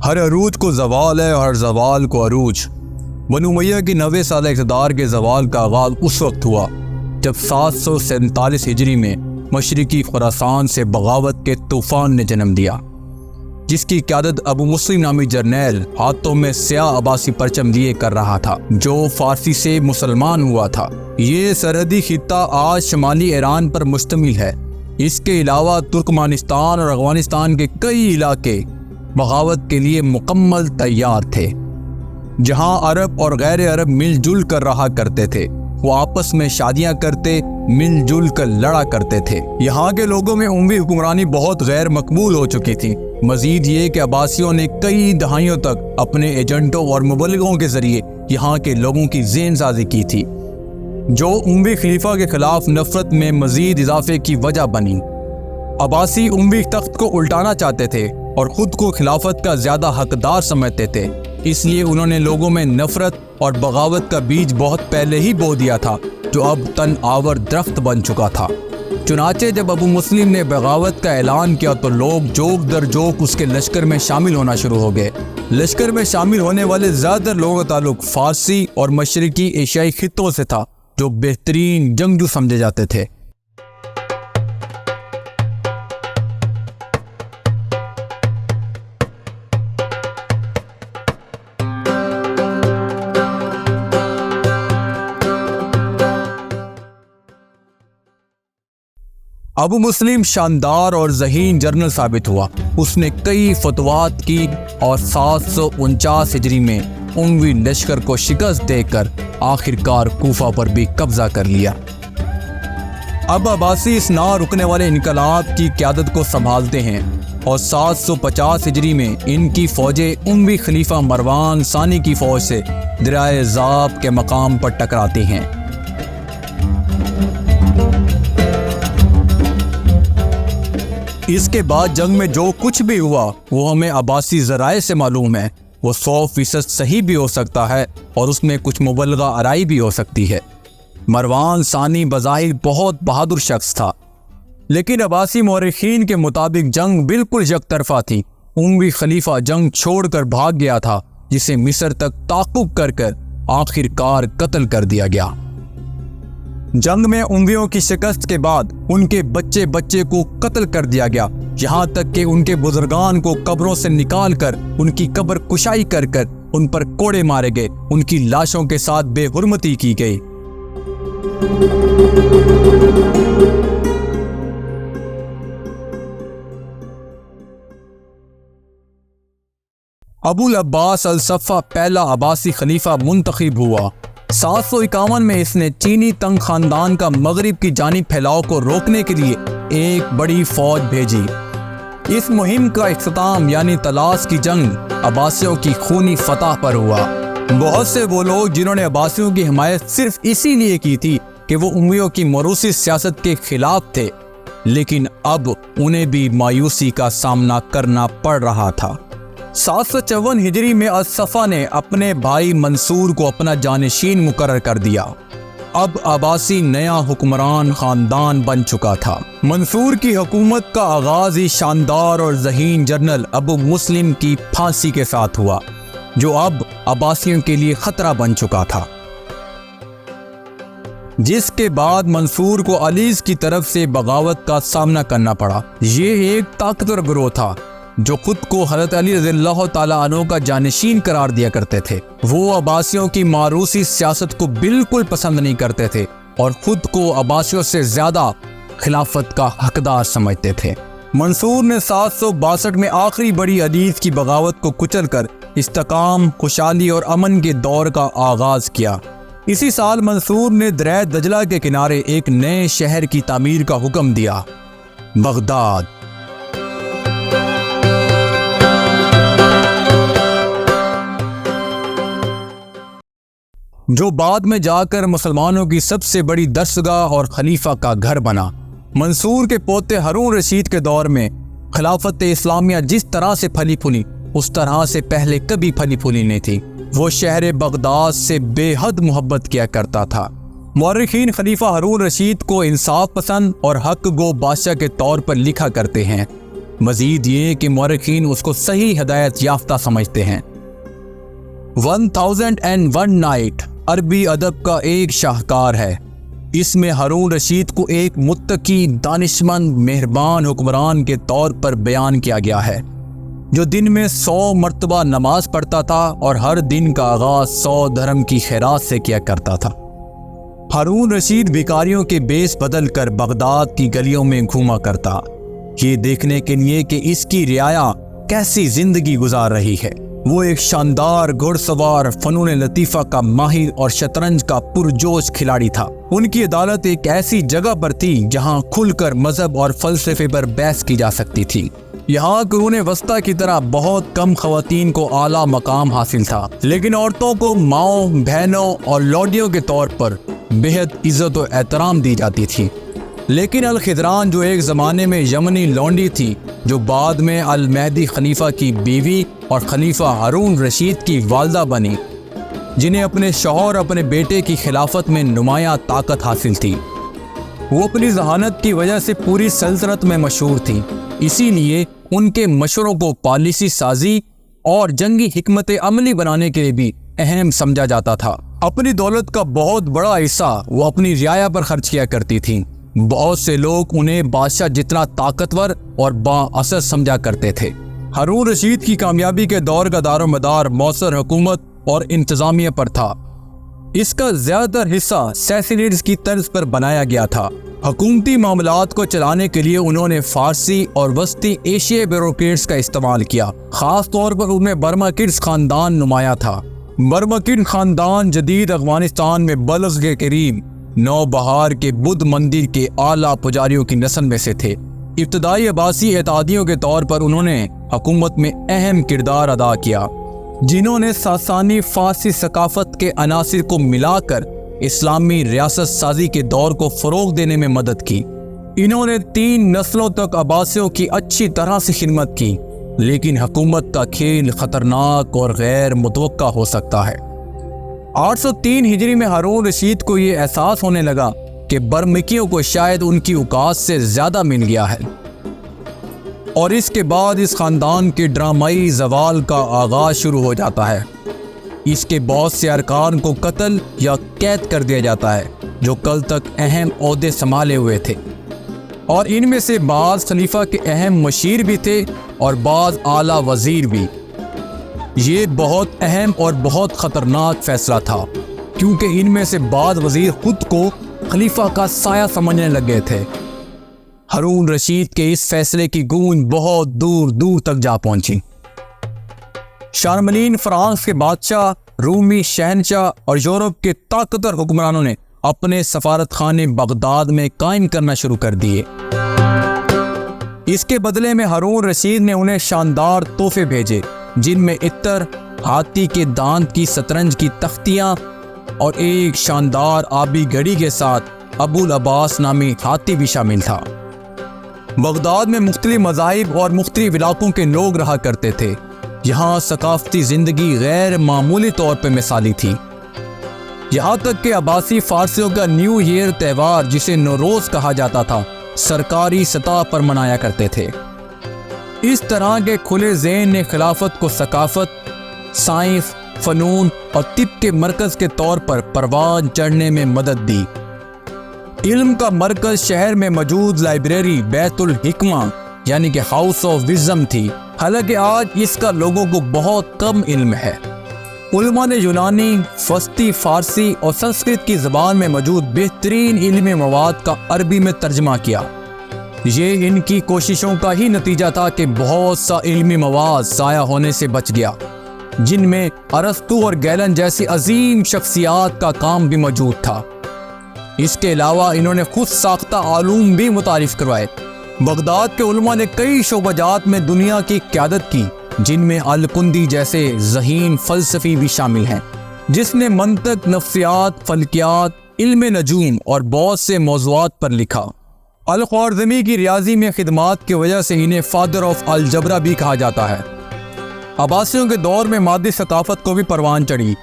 ہر عروج کو زوال ہے اور ہر زوال کو عروج۔ بنو امیہ کی 90 سالہ اقتدار کے زوال کا آغاز اس وقت ہوا جب 747 ہجری میں مشرقی خراسان سے بغاوت کے طوفان نے جنم دیا، جس کی قیادت ابو مسلم نامی جرنیل ہاتھوں میں سیاہ عباسی پرچم لیے کر رہا تھا، جو فارسی سے مسلمان ہوا تھا۔ یہ سرحدی خطہ آج شمالی ایران پر مشتمل ہے۔ اس کے علاوہ ترکمانستان اور افغانستان کے کئی علاقے بغاوت کے لیے مکمل تیار تھے، جہاں عرب اور غیر عرب مل جل کر رہا کرتے تھے۔ وہ آپس میں شادیاں کرتے، مل جل کر لڑا کرتے تھے۔ یہاں کے لوگوں میں اموی حکمرانی بہت غیر مقبول ہو چکی تھی۔ مزید یہ کہ عباسیوں نے کئی دہائیوں تک اپنے ایجنٹوں اور مبلغوں کے ذریعے یہاں کے لوگوں کی ذہن سازی کی تھی، جو اموی خلیفہ کے خلاف نفرت میں مزید اضافے کی وجہ بنی۔ عباسی اموی تخت کو الٹانا چاہتے تھے اور خود کو خلافت کا زیادہ حقدار سمجھتے تھے، اس لیے انہوں نے لوگوں میں نفرت اور بغاوت کا بیج بہت پہلے ہی بو دیا تھا، جو اب تن آور درخت بن چکا تھا۔ چنانچہ جب ابو مسلم نے بغاوت کا اعلان کیا تو لوگ جوک در جوک اس کے لشکر میں شامل ہونا شروع ہو گئے۔ لشکر میں شامل ہونے والے زیادہ تر لوگوں کا تعلق فارسی اور مشرقی ایشیائی خطوں سے تھا، جو بہترین جنگجو سمجھے جاتے تھے۔ ابو مسلم شاندار اور ذہین جنرل ثابت ہوا۔ اس نے کئی فتوحات کی اور 749 ہجری میں اموی لشکر کو شکست دے کر آخرکار کوفہ پر بھی قبضہ کر لیا۔ اب عباسی اس نہ رکنے والے انقلاب کی قیادت کو سنبھالتے ہیں اور 750 ہجری میں ان کی فوجیں اموی خلیفہ مروان ثانی کی فوج سے دریائے زاب کے مقام پر ٹکراتی ہیں۔ اس کے بعد جنگ میں جو کچھ بھی ہوا وہ ہمیں عباسی ذرائع سے معلوم ہے۔ وہ 100% صحیح بھی ہو سکتا ہے اور اس میں کچھ مبالغہ آرائی بھی ہو سکتی ہے۔ مروان ثانی بظاہر بہت بہادر شخص تھا، لیکن عباسی مورخین کے مطابق جنگ بالکل یک طرفہ تھی۔ اموی خلیفہ جنگ چھوڑ کر بھاگ گیا تھا، جسے مصر تک تعاقب کر آخرکار قتل کر دیا گیا۔ جنگ میں امویوں کی شکست کے بعد ان کے بچے بچے کو قتل کر دیا گیا، یہاں تک کہ ان کے بزرگان کو قبروں سے نکال کر ان کی قبر کشائی کر ان پر کوڑے مارے گئے، ان کی لاشوں کے ساتھ بے حرمتی کی گئی۔ ابو العباس الصفہ پہلا عباسی خلیفہ منتخب ہوا۔ 751 میں اس نے چینی تنگ خاندان کا مغرب کی جانب پھیلاؤ کو روکنے کے لیے ایک بڑی فوج بھیجی۔ اس مہم کا اختتام یعنی طلاس کی جنگ عباسیوں کی خونی فتح پر ہوا۔ بہت سے وہ لوگ جنہوں نے عباسیوں کی حمایت صرف اسی لیے کی تھی کہ وہ امویوں کی موروثی سیاست کے خلاف تھے، لیکن اب انہیں بھی مایوسی کا سامنا کرنا پڑ رہا تھا۔ 754 ہجری میں الصفہ نے اپنے بھائی منصور کو اپنا جانشین مقرر کر دیا۔ اب عباسی نیا حکمران خاندان بن چکا تھا۔ منصور کی حکومت کا آغاز ہی شاندار اور ذہین جنرل ابو مسلم کی پھانسی کے ساتھ ہوا، جو اب عباسیوں کے لیے خطرہ بن چکا تھا، جس کے بعد منصور کو علیز کی طرف سے بغاوت کا سامنا کرنا پڑا۔ یہ ایک طاقتور گروہ تھا جو خود کو حضرت علی رضی اللہ تعالیٰ عنہ کا جانشین قرار دیا کرتے تھے۔ وہ عباسیوں کی موروثی سیاست کو بالکل پسند نہیں کرتے تھے اور خود کو عباسیوں سے زیادہ خلافت کا حقدار سمجھتے تھے۔ منصور نے 762 میں آخری بڑی علیز کی بغاوت کو کچل کر استحکام، خوشحالی اور امن کے دور کا آغاز کیا۔ اسی سال منصور نے دریائے دجلہ کے کنارے ایک نئے شہر کی تعمیر کا حکم دیا، بغداد۔ جو بعد میں جا کر مسلمانوں کی سب سے بڑی درسگاہ اور خلیفہ کا گھر بنا۔ منصور کے پوتے ہارون رشید کے دور میں خلافت اسلامیہ جس طرح سے پھلی پھولی اس طرح سے پہلے کبھی پھلی پھولی نہیں تھی۔ وہ شہر بغداد سے بے حد محبت کیا کرتا تھا۔ مورخین خلیفہ ہارون رشید کو انصاف پسند اور حق گو بادشاہ کے طور پر لکھا کرتے ہیں۔ مزید یہ کہ مورخین اس کو صحیح ہدایت یافتہ سمجھتے ہیں۔ 1001 نائٹ عربی ادب کا ایک شاہکار ہے۔ اس میں ہارون رشید کو ایک متقی، دانشمند، مہربان حکمران کے طور پر بیان کیا گیا ہے، جو دن میں 100 مرتبہ نماز پڑھتا تھا اور ہر دن کا آغاز 100 درہم کی خیرات سے کیا کرتا تھا۔ ہارون رشید بھکاریوں کے بیس بدل کر بغداد کی گلیوں میں گھوما کرتا، یہ دیکھنے کے لیے کہ اس کی رعایا کیسی زندگی گزار رہی ہے۔ وہ ایک شاندار گھڑ سوار، فنون لطیفہ کا ماہر اور شطرنج کا پرجوش کھلاڑی تھا۔ ان کی عدالت ایک ایسی جگہ پر تھی جہاں کھل کر مذہب اور فلسفے پر بحث کی جا سکتی تھی۔ یہاں قرون وسطیٰ کی طرح بہت کم خواتین کو اعلیٰ مقام حاصل تھا، لیکن عورتوں کو ماؤں، بہنوں اور لوڈیوں کے طور پر بہت عزت و احترام دی جاتی تھی۔ لیکن الخضران، جو ایک زمانے میں یمنی لونڈی تھی، جو بعد میں المہدی خلیفہ کی بیوی اور خلیفہ ہارون رشید کی والدہ بنی، جنہیں اپنے شوہر اپنے بیٹے کی خلافت میں نمایاں طاقت حاصل تھی، وہ اپنی ذہانت کی وجہ سے پوری سلطنت میں مشہور تھی۔ اسی لیے ان کے مشوروں کو پالیسی سازی اور جنگی حکمت عملی بنانے کے لیے بھی اہم سمجھا جاتا تھا۔ اپنی دولت کا بہت بڑا حصہ وہ اپنی رعایا پر خرچ کیا کرتی تھیں۔ بہت سے لوگ انہیں بادشاہ جتنا طاقتور اور با اثر سمجھا کرتے تھے۔ ہارون رشید کی کامیابی کے دور کا دار و مدار مؤثر حکومت اور انتظامیہ پر تھا۔ اس کا زیادہ تر حصہ سیسنیڈز کی طرز پر بنایا گیا تھا۔ حکومتی معاملات کو چلانے کے لیے انہوں نے فارسی اور وسطی ایشیائی بیوروکریٹس کا استعمال کیا۔ خاص طور پر ان میں برمکڈز خاندان نمایاں تھا۔ برمکڈ خاندان جدید افغانستان میں بلخ کے قریب نوبہار کے بدھ مندر کے اعلیٰ پجاریوں کی نسل میں سے تھے۔ ابتدائی عباسی اتحادیوں کے طور پر انہوں نے حکومت میں اہم کردار ادا کیا، جنہوں نے ساسانی فارسی ثقافت کے عناصر کو ملا کر اسلامی ریاست سازی کے دور کو فروغ دینے میں مدد کی۔ انہوں نے 3 نسلوں تک عباسیوں کی اچھی طرح سے خدمت کی، لیکن حکومت کا کھیل خطرناک اور غیر متوقع ہو سکتا ہے۔ 803 ہجری میں ہارون رشید کو یہ احساس ہونے لگا کہ برمکیوں کو شاید ان کی اوقات سے زیادہ مل گیا ہے، اور اس کے بعد اس خاندان کے ڈرامائی زوال کا آغاز شروع ہو جاتا ہے۔ اس کے بہت سے ارکان کو قتل یا قید کر دیا جاتا ہے، جو کل تک اہم عہدے سنبھالے ہوئے تھے، اور ان میں سے بعض خلیفہ کے اہم مشیر بھی تھے اور بعض اعلیٰ وزیر بھی۔ یہ بہت اہم اور بہت خطرناک فیصلہ تھا، کیونکہ ان میں سے بعض وزیر خود کو خلیفہ کا سایہ سمجھنے لگے تھے۔ ہارون رشید کے اس فیصلے کی گونج بہت دور دور تک جا پہنچی۔ شارملین فرانس کے بادشاہ، رومی شہنشاہ اور یورپ کے طاقتور حکمرانوں نے اپنے سفارت خانے بغداد میں قائم کرنا شروع کر دیے۔ اس کے بدلے میں ہارون رشید نے انہیں شاندار تحفے بھیجے، جن میں عطر، ہاتھی کے دانت کی شطرنج کی تختیاں اور ایک شاندار آبی گھڑی کے ساتھ ابو العباس نامی ہاتھی بھی شامل تھا۔ بغداد میں مختلف مذاہب اور مختلف علاقوں کے لوگ رہا کرتے تھے۔ یہاں ثقافتی زندگی غیر معمولی طور پر مثالی تھی، یہاں تک کہ عباسی فارسیوں کا نیو ایئر تہوار، جسے نوروز کہا جاتا تھا، سرکاری سطح پر منایا کرتے تھے۔ اس طرح کے کھلے ذہن نے خلافت کو ثقافت، سائنس، فنون اور طب کے مرکز کے طور پر پروان چڑھنے میں مدد دی۔ علم کا مرکز شہر میں موجود لائبریری بیت الحکمہ یعنی کہ ہاؤس آف وزڈم تھی، حالانکہ آج اس کا لوگوں کو بہت کم علم ہے۔ علماء نے یونانی، وسطی فارسی اور سنسکرت کی زبان میں موجود بہترین علمی مواد کا عربی میں ترجمہ کیا۔ یہ ان کی کوششوں کا ہی نتیجہ تھا کہ بہت سا علمی مواد ضائع ہونے سے بچ گیا، جن میں ارسطو اور گیلن جیسی عظیم شخصیات کا کام بھی موجود تھا۔ اس کے علاوہ انہوں نے خود ساختہ علوم بھی متعارف کروائے۔ بغداد کے علماء نے کئی شعبہ جات میں دنیا کی قیادت کی، جن میں الکندی جیسے ذہین فلسفی بھی شامل ہیں، جس نے منطق، نفسیات، فلکیات، علم نجوم اور بہت سے موضوعات پر لکھا۔ الخوارزمی کی ریاضی میں خدمات کی وجہ سے انہیں فادر آف الجبرا بھی کہا جاتا ہے۔ عباسیوں کے دور میں مادی ثقافت کو بھی پروان چڑھی۔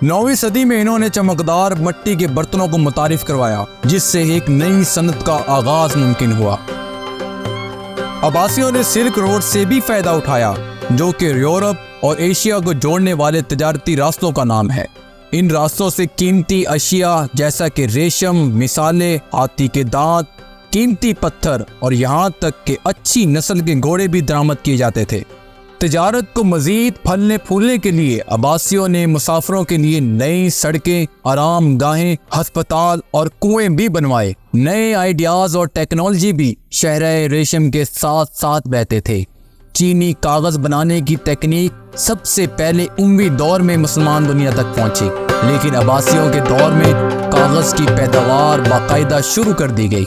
9ویں صدی میں انہوں نے چمکدار مٹی کے برتنوں کو متعارف کروایا، جس سے ایک نئی صنعت کا آغاز ممکن ہوا۔ عباسیوں نے سلک روڈ سے بھی فائدہ اٹھایا، جو کہ یورپ اور ایشیا کو جوڑنے والے تجارتی راستوں کا نام ہے۔ ان راستوں سے قیمتی اشیاء جیسا کہ ریشم، مثالیں، ہاتھی کے دانت، قیمتی پتھر اور یہاں تک کہ اچھی نسل کے گھوڑے بھی درآمد کیے جاتے تھے۔ تجارت کو مزید پھلنے پھولنے کے لیے عباسیوں نے مسافروں کے لیے نئی سڑکیں، آرام گاہیں، ہسپتال اور کنویں بھی بنوائے۔ نئے آئیڈیاز اور ٹیکنالوجی بھی شہر ریشم کے ساتھ ساتھ بہتے تھے۔ چینی کاغذ بنانے کی تکنیک سب سے پہلے اموی دور میں مسلمان دنیا تک پہنچی، لیکن عباسیوں کے دور میں کاغذ کی پیداوار باقاعدہ شروع کر دی گئی۔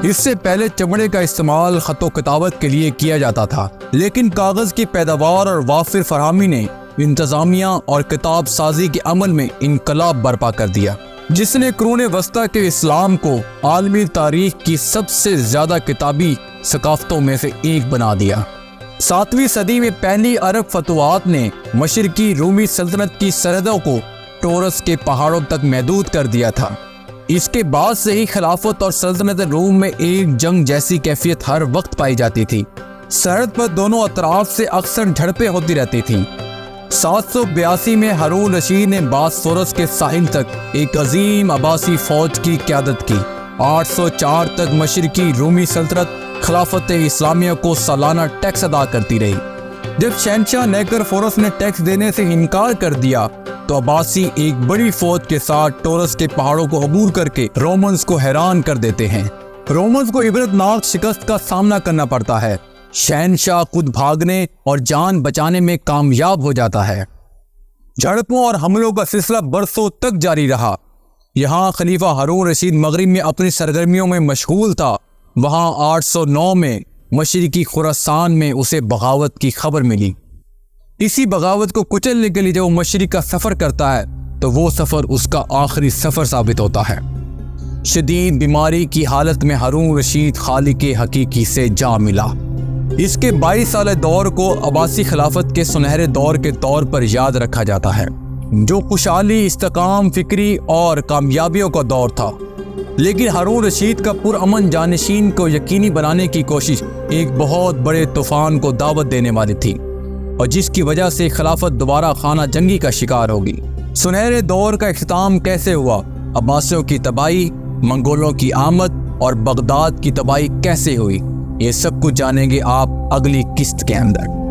اس سے پہلے چمڑے کا استعمال خط و کتابت کے لیے کیا جاتا تھا، لیکن کاغذ کی پیداوار اور وافر فراہمی نے انتظامیہ اور کتاب سازی کے عمل میں انقلاب برپا کر دیا، جس نے قرون وسطیٰ کے اسلام کو عالمی تاریخ کی سب سے زیادہ کتابی ثقافتوں میں سے ایک بنا دیا۔ 7ویں صدی میں پہلی عرب فتوحات نے مشرقی رومی سلطنت کی سرحدوں کو ٹورس کے پہاڑوں تک محدود کر دیا تھا۔ اس کے بعد سے ہی خلافت اور سلطنت روم میں ایک جنگ جیسی کیفیت ہر وقت پائی جاتی تھی۔ سرحد پر دونوں اطراف سے اکثر جھڑپیں ہوتی رہتی تھیں۔ 782 میں ہارون رشید نے باسفورس کے ساحل تک ایک عظیم عباسی فوج کی قیادت کی۔ 804 تک مشرقی رومی سلطنت خلافت اسلامیہ کو سالانہ ٹیکس ادا کرتی رہی۔ جب شہنشاہ نیکرفورس نے ٹیکس دینے سے انکار کر دیا تو عباسی ایک بڑی فوج کے ساتھ ٹورس کے پہاڑوں کو عبور کر کے رومنز کو حیران کر دیتے ہیں۔ رومنز کو عبرتناک شکست کا سامنا کرنا پڑتا ہے۔ شہنشاہ خود بھاگنے اور جان بچانے میں کامیاب ہو جاتا ہے۔ جھڑپوں اور حملوں کا سلسلہ برسوں تک جاری رہا۔ یہاں خلیفہ ہارون رشید مغرب میں اپنی سرگرمیوں میں مشغول تھا۔ وہاں 809 میں مشرقی خراسان میں اسے بغاوت کی خبر ملی۔ اسی بغاوت کو کچلنے کے لیے جب وہ مشرق کا سفر کرتا ہے تو وہ سفر اس کا آخری سفر ثابت ہوتا ہے۔ شدید بیماری کی حالت میں ہارون رشید خالق حقیقی سے جا ملا۔ اس کے 22 سالہ دور کو عباسی خلافت کے سنہرے دور کے طور پر یاد رکھا جاتا ہے، جو خوشحالی، استحکام فکری اور کامیابیوں کا دور تھا۔ لیکن ہارون رشید کا پرامن جانشین کو یقینی بنانے کی کوشش ایک بہت بڑے طوفان کو دعوت دینے والی تھی، اور جس کی وجہ سے خلافت دوبارہ خانہ جنگی کا شکار ہوگی۔ سنہرے دور کا اختتام کیسے ہوا، عباسیوں کی تباہی، منگولوں کی آمد اور بغداد کی تباہی کیسے ہوئی، یہ سب کچھ جانیں گے آپ اگلی قسط کے اندر۔